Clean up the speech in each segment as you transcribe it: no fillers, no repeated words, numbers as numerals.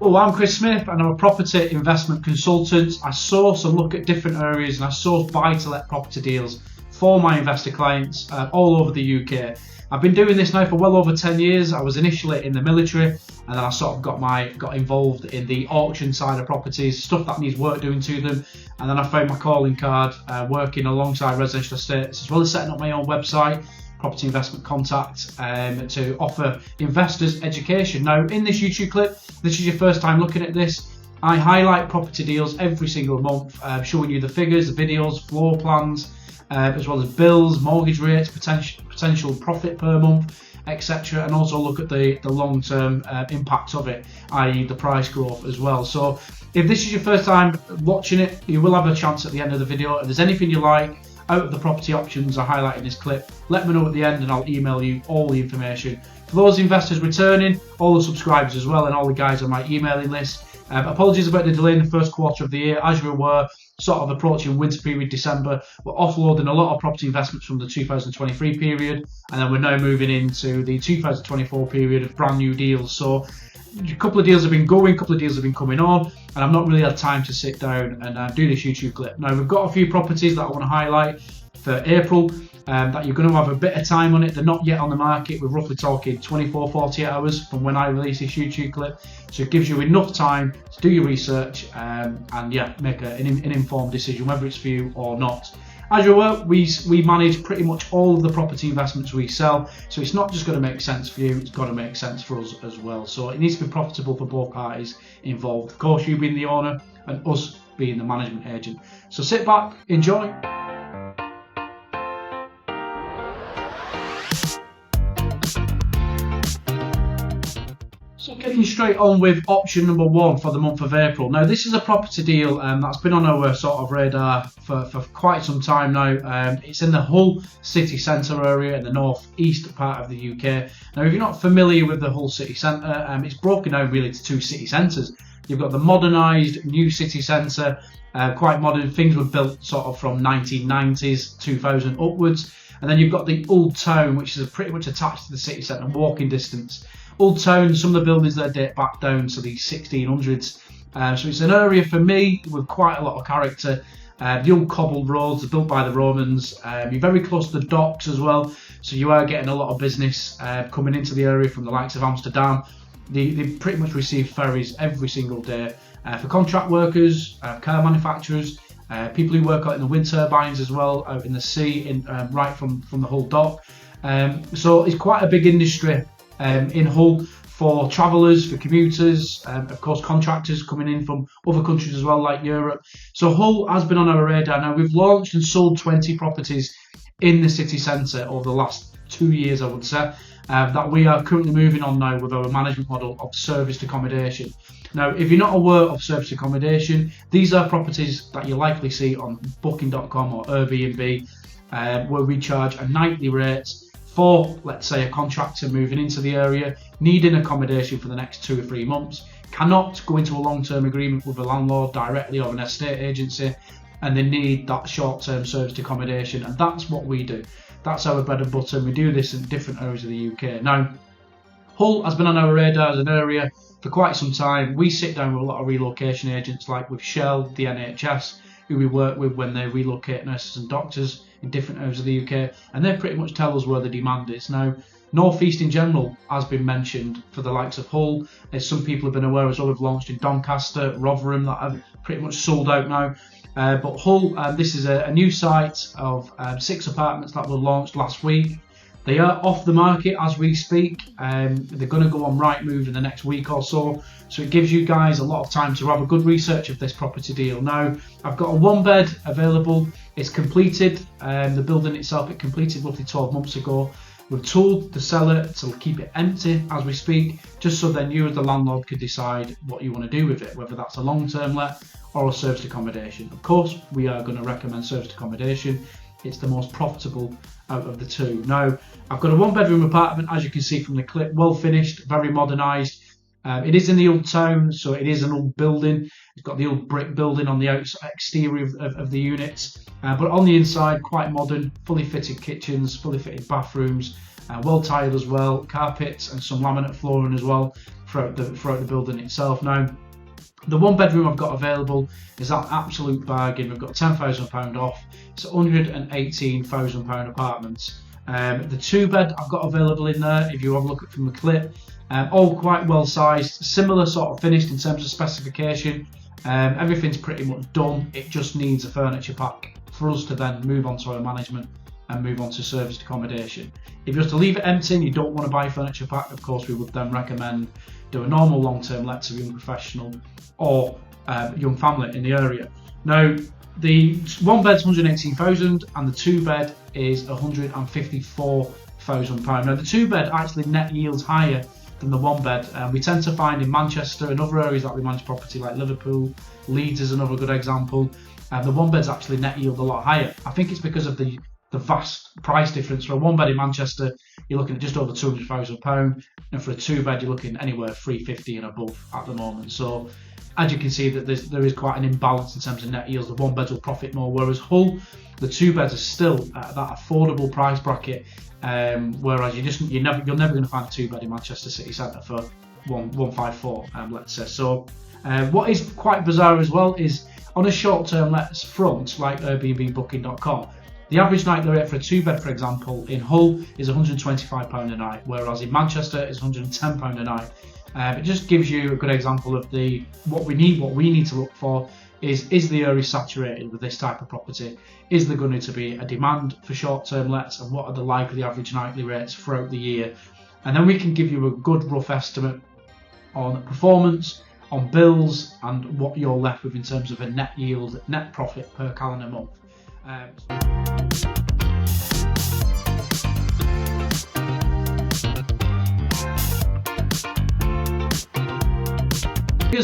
Well, I'm Chris Smith and I'm a property investment consultant. I source and look at different areas and I source buy-to-let property deals for my investor clients all over the UK. I've been doing this now for well over 10 years. I was initially in the military and then I sort of got involved in the auction side of properties, stuff that needs work doing to them. And then I found my calling card working alongside residential estates as well as setting up my own website, Property Investment Contact, to offer investors education. Now, in this YouTube clip, this is your first time looking at this, I highlight property deals every single month, showing you the figures, the videos, floor plans, as well as bills, mortgage rates, potential profit per month, etc. And also look at the long-term impact of it, i.e. the price growth as well. So if this is your first time watching it, you will have a chance at the end of the video. If there's anything you like out of the property options I highlight in this clip, let me know at the end and I'll email you all the information. For those investors returning, all the subscribers as well and all the guys on my emailing list, apologies about the delay in the first quarter of the year. As you're aware, sort of approaching winter period, December, we're offloading a lot of property investments from the 2023 period and then we're now moving into the 2024 period of brand new deals. So a couple of deals have been going, a couple of deals have been coming on, and I've not really had time to sit down and do this YouTube clip. Now, we've got a few properties that I want to highlight for April that you're going to have a bit of time on it. They're not yet on the market. We're roughly talking 24, 48 hours from when I release this YouTube clip. So it gives you enough time to do your research and yeah, make an informed decision whether it's for you or not. As you're aware, we manage pretty much all of the property investments we sell, so it's not just going to make sense for you, it's got to make sense for us as well. So it needs to be profitable for both parties involved. Of course, you being the owner and us being the management agent. So sit back, enjoy. So getting straight on with option number one for the month of April. Now this is a property deal that's been on our sort of radar for quite some time now. It's in the Hull city centre area in the north-east part of the UK. Now if you're not familiar with the Hull city centre, it's broken down really to two city centres. You've got the modernised new city centre, quite modern, things were built sort of from 1990s, 2000 upwards. And then you've got the Old Town, which is pretty much attached to the city centre, walking distance. Old Town, some of the buildings there date back down to the 1600s. So it's an area for me with quite a lot of character. The old cobbled roads are built by the Romans. You're very close to the docks as well. So you are getting a lot of business coming into the area from the likes of Amsterdam. They pretty much receive ferries every single day for contract workers, car manufacturers, people who work out in the wind turbines as well, out in the sea, right from the Hull dock. So it's quite a big industry in Hull for travellers, for commuters, of course contractors coming in from other countries as well, like Europe. So Hull has been on our radar. Now we've launched and sold 20 properties in the city centre over the last 2 years, I would say, that we are currently moving on now with our management model of serviced accommodation. Now, if you're not aware of serviced accommodation, these are properties that you likely see on booking.com or Airbnb, where we charge a nightly rate for, let's say, a contractor moving into the area, needing accommodation for the next 2 or 3 months, cannot go into a long-term agreement with a landlord directly or an estate agency, and they need that short-term serviced accommodation, and that's what we do. That's our bread and butter, and we do this in different areas of the UK. Now, Hull has been on our radar as an area for quite some time. We sit down with a lot of relocation agents, like with Shell, the NHS, who we work with when they relocate nurses and doctors in different areas of the UK, and they pretty much tell us where the demand is. Now, North East in general has been mentioned for the likes of Hull, as some people have been aware as well. We've launched in Doncaster, Rotherham, that have pretty much sold out now. But Hull, this is a new site of 6 apartments that were launched last week. They are off the market as we speak. They're going to go on Rightmove in the next week or so. So it gives you guys a lot of time to have a good research of this property deal. Now, I've got a 1-bed available. It's completed. The building itself, it completed roughly 12 months ago. We've told the seller to keep it empty as we speak, just so then you as the landlord could decide what you want to do with it, whether that's a long-term let or a serviced accommodation. Of course, we are going to recommend serviced accommodation. It's the most profitable out of the two. Now, I've got a 1-bedroom apartment, as you can see from the clip, well finished, very modernised. It is in the Old Town, so it is an old building. It's got the old brick building on the exterior of the units, but on the inside, quite modern, fully fitted kitchens, fully fitted bathrooms, well tiled as well, carpets and some laminate flooring as well throughout the building itself. Now, the one bedroom I've got available is that absolute bargain. We've got £10,000 off. It's £118,000 apartments. The 2-bed I've got available in there, if you have a look at from the clip, all quite well sized, similar sort of finished in terms of specification. Everything's pretty much done. It just needs a furniture pack for us to then move on to our management and move on to serviced accommodation. If you're to leave it empty and you don't want to buy a furniture pack, of course we would then recommend do a normal long-term let to a young professional or young family in the area. Now, the 1-bed's 118,000 and the 2-bed is £154,000. Now, the 2-bed actually net yields higher than the 1-bed. We tend to find in Manchester and other areas that we manage property like Liverpool, Leeds is another good example. The 1-beds actually net yield a lot higher. I think it's because of the vast price difference. For a 1-bed in Manchester, you're looking at just over £200,000, and for a 2-bed, you're looking anywhere £350 and above at the moment. So, as you can see, that there is quite an imbalance in terms of net yields. The 1-beds will profit more, whereas Hull, the 2-beds are still at that affordable price bracket. Whereas you're never going to find a 2-bed in Manchester city centre for 154, let's say. So, what is quite bizarre as well is on a short-term lets front like Airbnb-Booking.com. The average nightly rate for a 2-bed, for example, in Hull is £125 a night, whereas in Manchester it's £110 a night. It just gives you a good example of what we need to look for is the area saturated with this type of property? Is there going to be a demand for short-term lets, and what are the likely average nightly rates throughout the year? And then we can give you a good rough estimate on performance, on bills, and what you're left with in terms of a net yield, net profit per calendar month.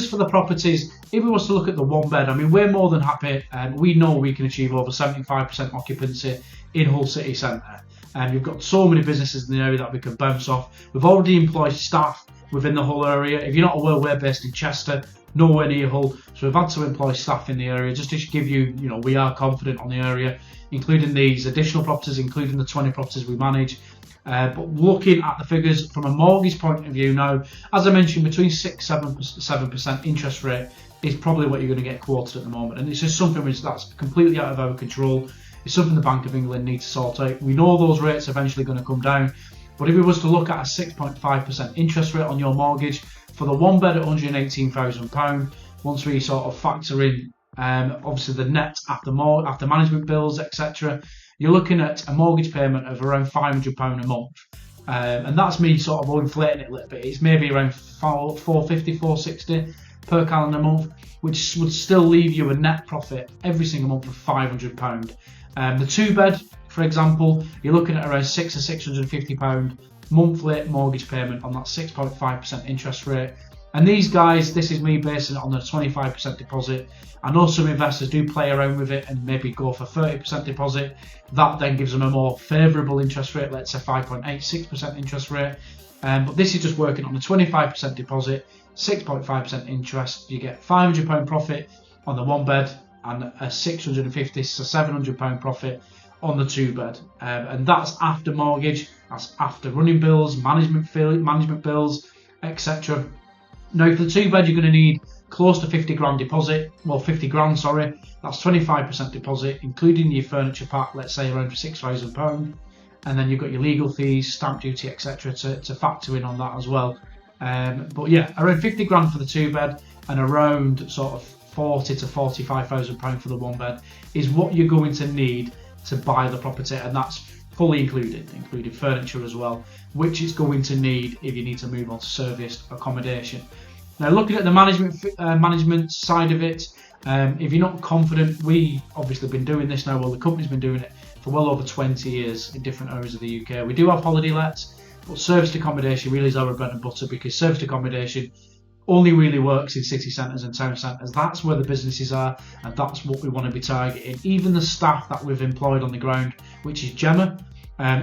For the properties, if we was to look at the 1-bed, I mean, we're more than happy, and we know we can achieve over 75% occupancy in Hull city centre. You've got so many businesses in the area that we can bounce off. We've already employed staff within the Hull area. If you're not aware, we're based in Chester, nowhere near Hull, so we've had to employ staff in the area just to give you, we are confident on the area, including these additional properties, including the 20 properties we manage. But looking at the figures from a mortgage point of view now, as I mentioned, between 6-7% interest rate is probably what you're going to get quoted at the moment, and it's just something that's completely out of our control. It's something the Bank of England needs to sort out. We know those rates are eventually going to come down, but if we was to look at a 6.5% interest rate on your mortgage for the 1-bed at £118,000, once we sort of factor in obviously the net after management bills, etc., you're looking at a mortgage payment of around £500 a month. And that's me sort of inflating it a little bit. It's maybe around £450, £460 per calendar month, which would still leave you a net profit every single month of £500. The 2-bed, for example, you're looking at around £600 or £650 monthly mortgage payment on that 6.5% interest rate. And these guys, this is me basing it on a 25% deposit. I know some investors do play around with it and maybe go for 30% deposit. That then gives them a more favourable interest rate, let's say 5.86% interest rate. But this is just working on a 25% deposit, 6.5% interest. You get £500 profit on the 1-bed and a £650 to £700 profit on the 2-bed. And that's after mortgage, that's after running bills, management bills, etc. Now, for the 2-bed, you're going to need close to 50 grand deposit. Well, 50 grand, sorry. That's 25% deposit, including your furniture pack, let's say around £6,000. And then you've got your legal fees, stamp duty, etc. to factor in on that as well. But yeah, around 50 grand for the 2-bed and around sort of 40 to £45,000 for the 1-bed is what you're going to need to buy the property, and that's fully including furniture as well, which it's going to need if you need to move on to serviced accommodation. Now, looking at the management side of it, if you're not confident, we obviously been doing this now, well, the company's been doing it for well over 20 years in different areas of the UK. We do have holiday lets, but serviced accommodation really is our bread and butter, because serviced accommodation only really works in city centres and town centres. That's where the businesses are, and that's what we want to be targeting. Even the staff that we've employed on the ground, which is Gemma,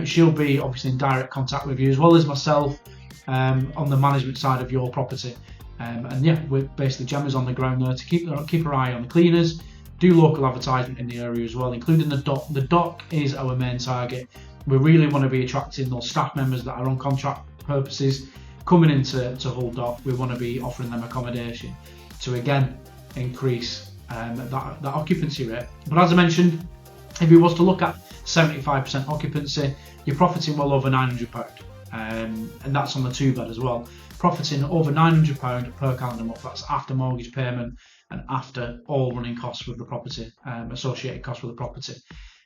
she'll be obviously in direct contact with you, as well as myself on the management side of your property. And yeah, we're basically Gemma's on the ground there to keep her eye on the cleaners, do local advertisement in the area as well, including the dock. The dock is our main target. we really want to be attracting those staff members that are on contract purposes coming into Hull Dock. We want to be offering them accommodation to again increase that occupancy rate. But as I mentioned, if you was to look at 75% occupancy, you're profiting well over £900, and that's on the 2-bed as well. Profiting over £900 per calendar month. That's after mortgage payment and after all running costs with the property, associated costs with the property.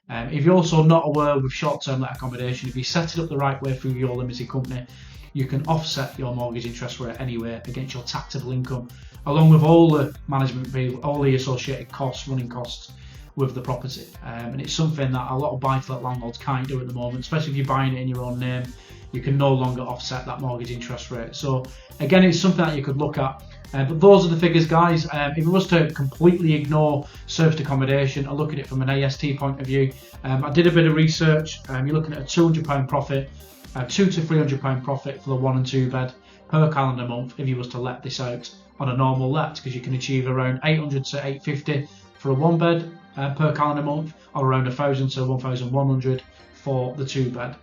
If you're also not aware with short-term let accommodation, if you set it up the right way through your limited company, you can offset your mortgage interest rate anyway against your taxable income, along with all the management fee, all the associated costs, running costs with the property. And it's something that a lot of buy-to-let landlords can't do at the moment, especially if you're buying it in your own name. You can no longer offset that mortgage interest rate. So again, it's something that you could look at. But those are the figures, guys. If it was to completely ignore serviced accommodation and look at it from an AST point of view, I did a bit of research. You're looking at a £200 profit, £200 to £300 profit for the 1 and 2 bed per calendar month if you was to let this out on a normal let, because you can achieve around 800 to 850 for a 1 bed per calendar month, or around 1,000 to 1,100 for the 2 bed.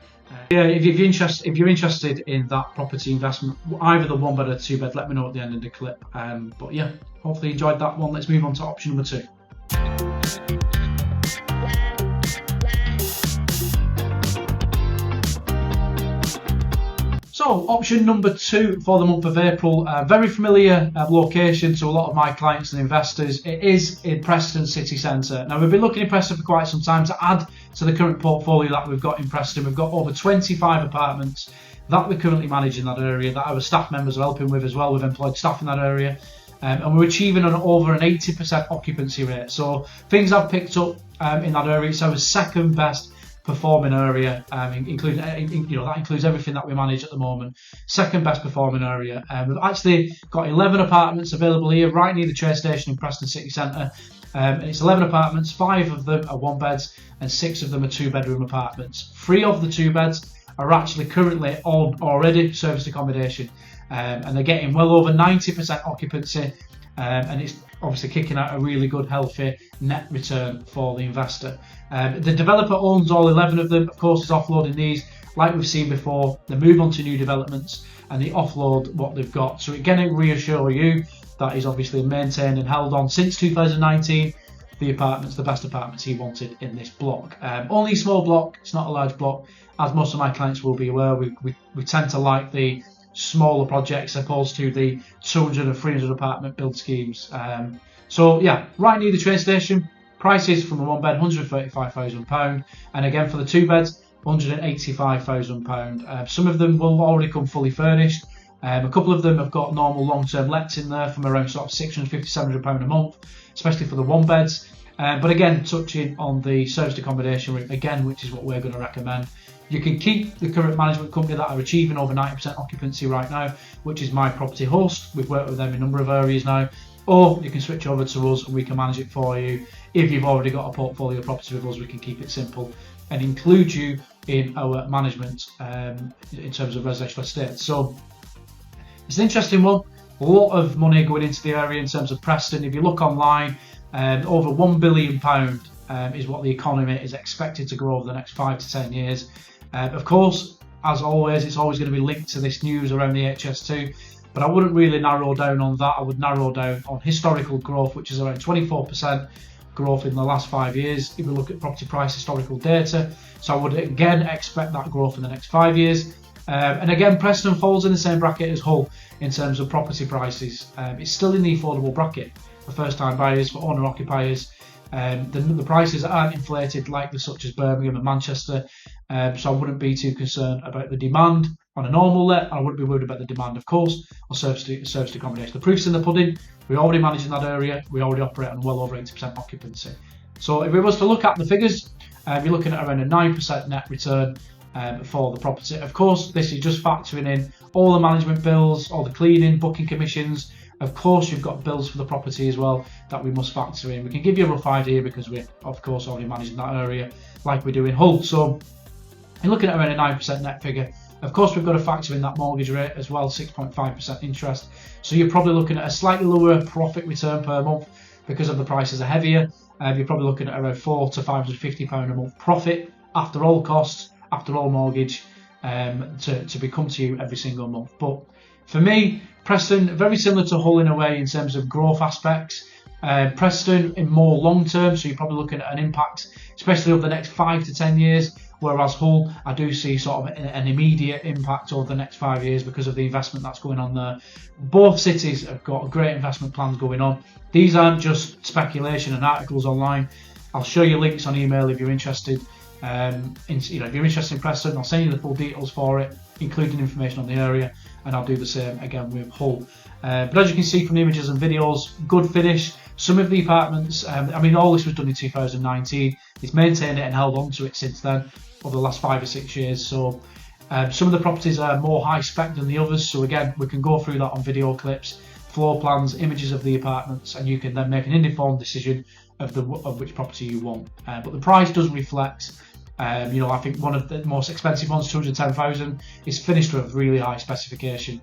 Yeah, if you're interested in that property investment, either the 1 bed or the 2 bed, let me know at the end of the clip. But yeah, hopefully you enjoyed that one. Let's move on to option number 2. So option number 2 for the month of April, a very familiar location to a lot of my clients and investors. It is in Preston city centre. Now, we've been looking in Preston for quite some time to add to the current portfolio that we've got in Preston. We've got over 25 apartments that we currently manage in that area, that our staff members are helping with as well. We've employed staff in that area, and we're achieving over an 80% occupancy rate. So things have picked up in that area. It's our second best performing area, including that includes everything that we manage at the moment. Second best performing area. We've actually got 11 apartments available here, right near the train station in Preston city centre. And it's 11 apartments, 5 of them are 1 beds and 6 of them are 2-bedroom apartments. 3 of the 2 beds are actually currently already serviced accommodation, and they're getting well over 90% occupancy, and it's obviously kicking out a really good, healthy net return for the investor. The developer owns all 11 of them, of course, is offloading these like we've seen before. They move on to new developments and they offload what they've got. So again, it reassure you that he's obviously maintained and held on since 2019 the best apartments he wanted in this block. Only a small block, it's not a large block, as most of my clients will be aware. We tend to like the smaller projects opposed to the 200 and 300 apartment build schemes. So yeah, right near the train station. Prices from the 1 bed, £135,000, and again for the 2 beds, £185,000. Some of them will already come fully furnished. A couple of them have got normal long-term lets in there from around sort of £650, £700 a month, especially for the 1 beds. But again, touching on the serviced accommodation route again, which is what we're going to recommend. You can keep the current management company that are achieving over 90% occupancy right now, which is My Property Host. We've worked with them in a number of areas now. Or you can switch over to us and we can manage it for you. If you've already got a portfolio of property with us, we can keep it simple and include you in our management in terms of residential estates. So it's an interesting one. A lot of money going into the area in terms of Preston. If you look online, over £1 billion is what the economy is expected to grow over the next 5 to 10 years. Of course, as always, it's always going to be linked to this news around the HS2. But I wouldn't really narrow down on that. I would narrow down on historical growth, which is around 24% growth in the last 5 years if we look at property price historical data. So I would again expect that growth in the next 5 years. And again, Preston falls in the same bracket as Hull in terms of property prices. It's still in the affordable bracket for first-time buyers, for owner-occupiers. The prices aren't inflated like the such as Birmingham and Manchester. So I wouldn't be too concerned about the demand on a normal let. I wouldn't be worried about the demand, of course, or serviced accommodation. The proof's in the pudding. We already manage in that area. We already operate on well over 80% occupancy. So if we was to look at the figures, you're looking at around a 9% net return for the property. Of course, this is just factoring in all the management bills, all the cleaning, booking commissions. Of course, you've got bills for the property as well that we must factor in. We can give you a rough idea because we're, of course, already managing that area like we do in Hull. So you're looking at around a 9% net figure. Of course, we've got to factor in that mortgage rate as well, 6.5% interest. So you're probably looking at a slightly lower profit return per month because of the prices are heavier. You're probably looking at around £400 to £550 a month profit after all costs, after all mortgage to become to you every single month. But for me, Preston, very similar to Hull in a way in terms of growth aspects. Preston in more long term, so you're probably looking at an impact, especially over the next 5 to 10 years. Whereas Hull, I do see sort of an immediate impact over the next 5 years because of the investment that's going on there. Both cities have got great investment plans going on. These aren't just speculation and articles online. I'll show you links on email if you're interested. If you're interested in Preston, I'll send you the full details for it, including information on the area, and I'll do the same again with Hull. But as you can see from the images and videos, good finish. Some of the apartments, all this was done in 2019. It's maintained it and held on to it since then over the last 5 or 6 years. So some of the properties are more high spec than the others. So again, we can go through that on video clips, floor plans, images of the apartments, and you can then make an informed decision of which property you want. But the price does reflect. I think one of the most expensive ones, 210,000, is finished with really high specification,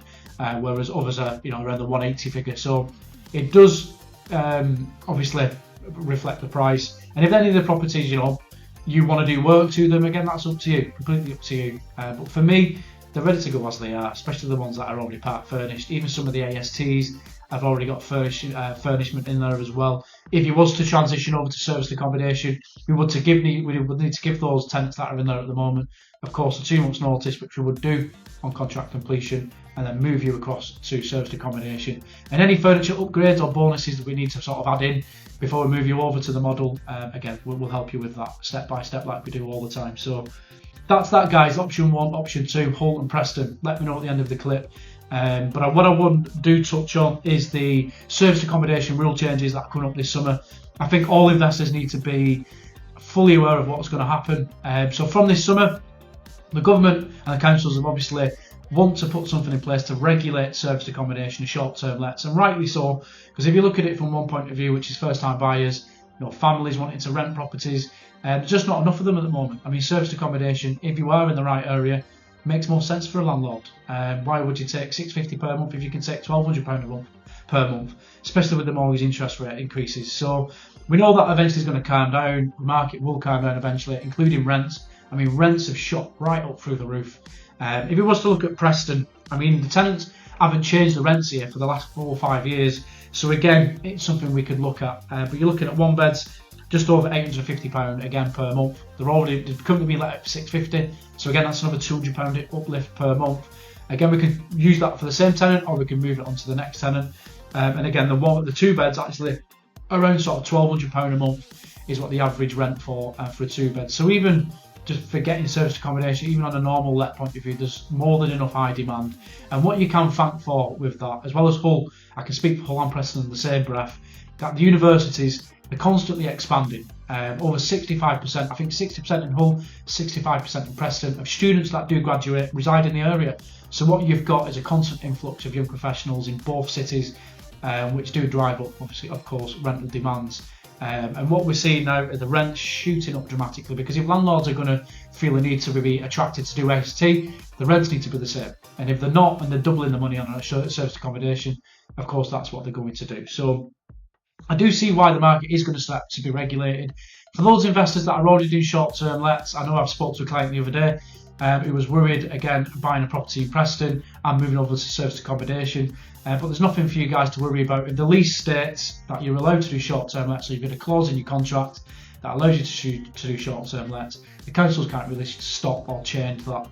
whereas others are, around the 180 figure. So it does obviously reflect the price. And if any of the properties, you want to do work to them, again, that's up to you, completely up to you. But for me, they're ready to go as they are, especially the ones that are already part furnished. Even some of the ASTs have already got furnishment in there as well. If you was to transition over to serviced accommodation, we would need to give those tenants that are in there at the moment, of course, a 2 months notice, which we would do on contract completion, and then move you across to serviced accommodation. And any furniture upgrades or bonuses that we need to sort of add in before we move you over to the model, again, we'll help you with that step by step like we do all the time. So that's that, guys. Option 1, option 2, Hull and Preston. Let me know at the end of the clip. But what I do touch on is the serviced accommodation rule changes that are coming up this summer. I think all investors need to be fully aware of what's going to happen. So from this summer, the government and the councils have obviously want to put something in place to regulate serviced accommodation and short-term lets, and rightly so, because if you look at it from one point of view, which is first-time buyers, families wanting to rent properties, there's just not enough of them at the moment. Serviced accommodation, if you are in the right area, makes more sense for a landlord. Why would you take £650 per month if you can take £1,200 per month, especially with the mortgage interest rate increases? So we know that eventually is going to calm down. The market will calm down eventually, including rents. Rents have shot right up through the roof. If it was to look at Preston, the tenants haven't changed the rents here for the last 4 or 5 years. So again, it's something we could look at. But you're looking at one beds, just over £850 again per month. They're currently being let at £650. So again, that's another £200 uplift per month. Again, we can use that for the same tenant, or we can move it on to the next tenant. And again, the 2 beds actually around sort of £1,200 a month is what the average rent for a 2 bed. So even just for getting serviced accommodation, even on a normal let point of view, there's more than enough high demand. And what you can thank for with that, as well as Hull, I can speak for Hull and Preston in the same breath, that the universities are constantly expanding. Over 65%, I think 60% in Hull, 65% in Preston, of students that do graduate reside in the area. So what you've got is a constant influx of young professionals in both cities, which do drive up, obviously, of course, rental demands. And what we're seeing now are the rents shooting up dramatically, because if landlords are going to feel a need to be attracted to do ST, the rents need to be the same. And if they're not, and they're doubling the money on a serviced accommodation, of course that's what they're going to do. So I do see why the market is going to start to be regulated. For those investors that are already doing short-term lets, I know I've spoke to a client the other day who was worried, again, buying a property in Preston and moving over to serviced accommodation. But there's nothing for you guys to worry about. If the lease states that you're allowed to do short-term lets, so you've got a clause in your contract that allows you to do short-term lets, the councils can't really stop or change that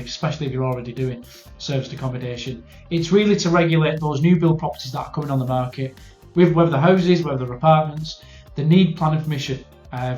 especially if you're already doing serviced accommodation. It's really to regulate those new build properties that are coming on the market, with whether they're houses, whether they're apartments. They need planning permission.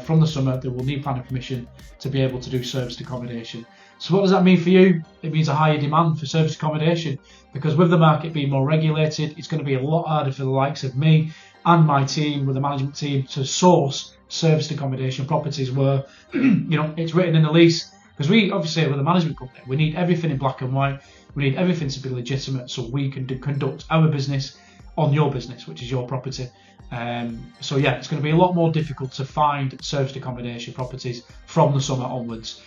From the summer, they will need planning permission to be able to do serviced accommodation. So what does that mean for you? It means a higher demand for serviced accommodation, because with the market being more regulated, it's going to be a lot harder for the likes of me and my team, with the management team, to source serviced accommodation properties where it's written in the lease. Because we, obviously, with a management company, we need everything in black and white. We need everything to be legitimate, so we can conduct our business on your business, which is your property. So yeah, it's going to be a lot more difficult to find serviced accommodation properties from the summer onwards.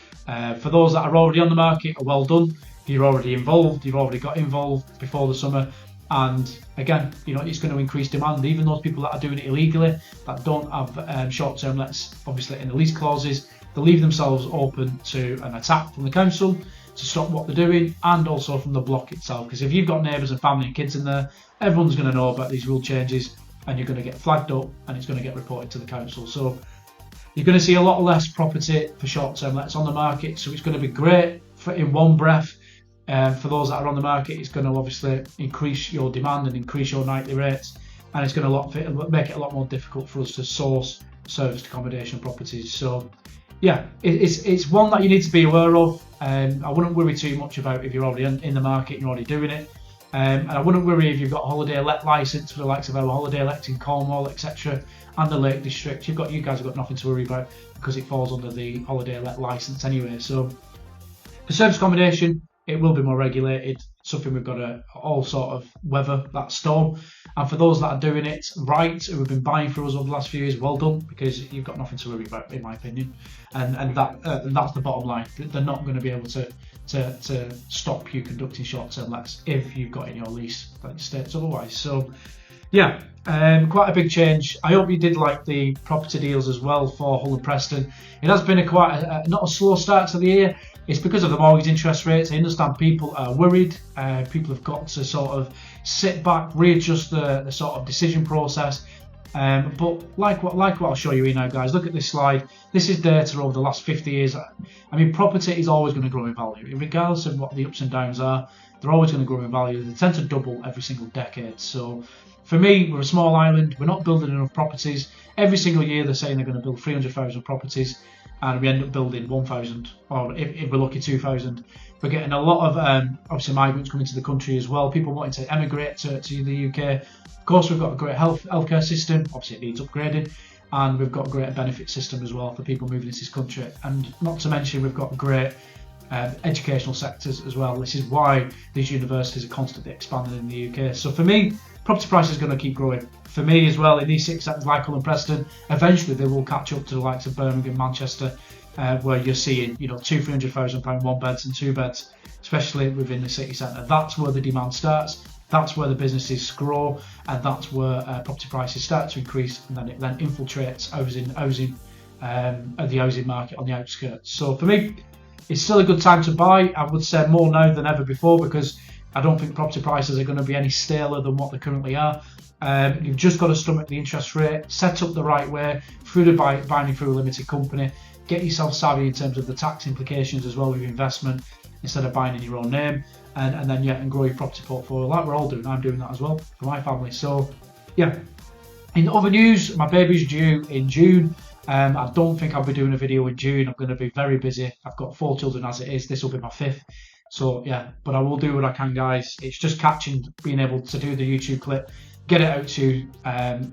For those that are already on the market, well done. You're already involved. You've already got involved before the summer. And again, it's going to increase demand. Even those people that are doing it illegally, that don't have short-term lets, obviously in the lease clauses, they leave themselves open to an attack from the council to stop what they're doing, and also from the block itself. Because if you've got neighbours and family and kids in there, everyone's going to know about these rule changes, and you're going to get flagged up, and it's going to get reported to the council. So you're going to see a lot less property for short-term lets on the market. So it's going to be great for in one breath. For those that are on the market, it's going to obviously increase your demand and increase your nightly rates, and it's going to make it a lot more difficult for us to source serviced accommodation properties. So yeah, it's one that you need to be aware of. I wouldn't worry too much about if you're already in the market and you're already doing it. And I wouldn't worry if you've got a holiday let license for the likes of our holiday let in Cornwall, etc., and the Lake District. You guys have got nothing to worry about because it falls under the holiday let license anyway. So for service accommodation, it will be more regulated, something we've got to all sort of weather that storm. And for those that are doing it right, who have been buying for us over the last few years, well done, because you've got nothing to worry about, in my opinion. And that's the bottom line. They're not going to be able to stop you conducting short-term lets if you've got in your lease that it states otherwise. So yeah, quite a big change. I hope you did like the property deals as well for Hull and Preston. It has been not a slow start to the year. It's because of the mortgage interest rates. I understand people are worried. People have got to sort of sit back, readjust the sort of decision process. But like what I'll show you here now, guys, look at this slide. This is data over the last 50 years. I mean, property is always going to grow in value. Regardless of what the ups and downs are, they're always going to grow in value. They tend to double every single decade. So for me, we're a small island. We're not building enough properties. Every single year they're saying they're going to build 300,000 properties, and we end up building 1,000, or if we're lucky, 2,000. We're getting a lot of obviously migrants coming to the country as well. People wanting to emigrate to the UK. Of course, we've got a great healthcare system. Obviously, it needs upgrading, and we've got a great benefit system as well for people moving into this country. And not to mention, we've got great educational sectors as well. This is why these universities are constantly expanding in the UK. So for me, property prices are going to keep growing. For me as well, in these six sectors like Hull and Preston, eventually they will catch up to the likes of Birmingham, Manchester, where you're seeing, £200,000-300,000 one beds and two beds, especially within the city centre. That's where the demand starts. That's where the businesses grow, and that's where property prices start to increase, and then it then infiltrates the housing market on the outskirts. So for me, it's still a good time to buy. I would say more now than ever before, because I don't think property prices are going to be any staler than what they currently are. You've just got to stomach the interest rate, set up the right way, buying through a limited company, get yourself savvy in terms of the tax implications as well with your investment, instead of buying in your own name, and then grow your property portfolio like we're all doing. I'm doing that as well for my family. So yeah. In other news, my baby's due in June. I don't think I'll be doing a video in June. I'm going to be very busy. I've got 4 children as it is. This will be my 5th. So yeah, but I will do what I can, guys. It's just being able to do the YouTube clip, get it out to you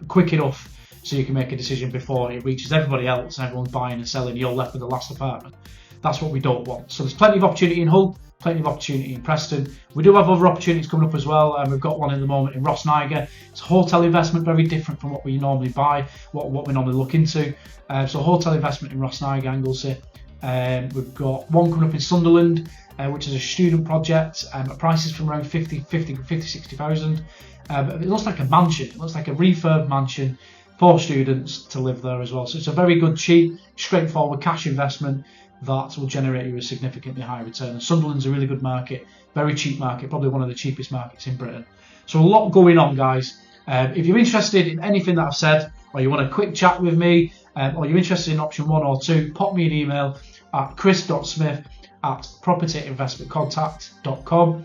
quick enough so you can make a decision before it reaches everybody else and everyone's buying and selling. You're left with the last apartment. That's what we don't want. So there's plenty of opportunity in Hull, plenty of opportunity in Preston. We do have other opportunities coming up as well, and we've got one in the moment in Ross Niger. It's a hotel investment, very different from what we normally buy, what we normally look into. So hotel investment in Ross Niger, Anglesey. We've got one coming up in Sunderland, which is a student project. Prices from around 60,000. It looks like a mansion. It looks like a refurb mansion for students to live there as well. So it's a very good, cheap, straightforward cash investment that will generate you a significantly higher return. And Sunderland's a really good market, very cheap market, probably one of the cheapest markets in Britain. So a lot going on, guys. If you're interested in anything that I've said, or you want a quick chat with me, or you're interested in option 1 or 2, pop me an email at chris.smith@propertyinvestmentcontact.com.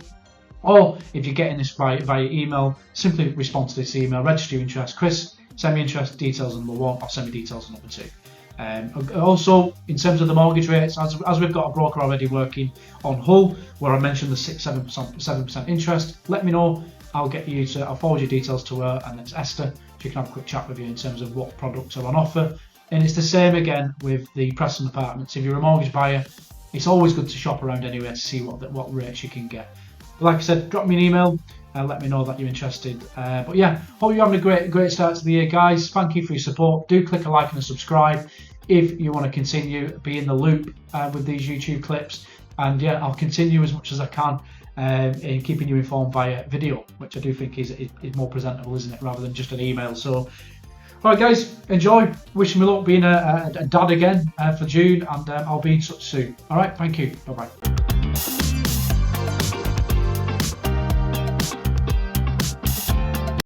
Or if you're getting this via email, simply respond to this email, register your interest. Chris, send me interest details on number 1, or send me details on number 2. Also, in terms of the mortgage rates, as we've got a broker already working on Hull, where I mentioned the 7% interest, let me know. I'll forward your details to her, and it's Esther. She can have a quick chat with you in terms of what products are on offer. And it's the same again with the Preston apartments. If you're a mortgage buyer, it's always good to shop around anyway to see what rates you can get. But like I said, drop me an email and let me know that you're interested. But yeah, hope you're having a great start to the year, guys. Thank you for your support. Do click a like and a subscribe if you want to continue be in the loop with these YouTube clips. And yeah, I'll continue as much as I can in keeping you informed via video, which I do think is more presentable, isn't it, rather than just an email. So All right, guys, enjoy. Wishing me luck being a dad again for June, and I'll be in touch soon. All right, thank you. Bye bye.